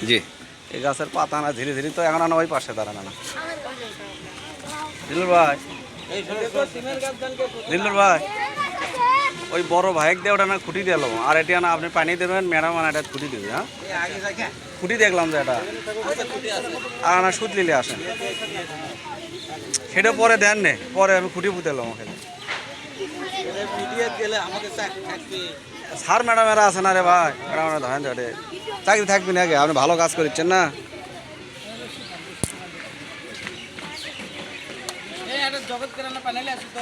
জি। এই গাছের পাতা না ধীরে ধীরে তো এখন ওই পাশে দাঁড়ানো না। দিলুর ভাই, দিলুর ভাই, ওই বড় ভাইক দিয়ে ওটা না খুঁটি দিল, আর এটা না আপনি পানি দেবেন, ম্যাডাম এটা খুঁটি দিবে। হ্যাঁ, খুঁটি দেখলাম যে এটা আর না সুদ লিলে আসেন, সেটা পরে দেন নে, পরে আমি খুঁটি পুঁতে এলাম ওখানে। স্যার ম্যাডামেরা আছে না রে ভাই, ম্যাডামেরা ধরেন ধরে চাকরি থাকবি না, আপনি ভালো কাজ করছেন না। জগৎ করে পানাইলে আসি তো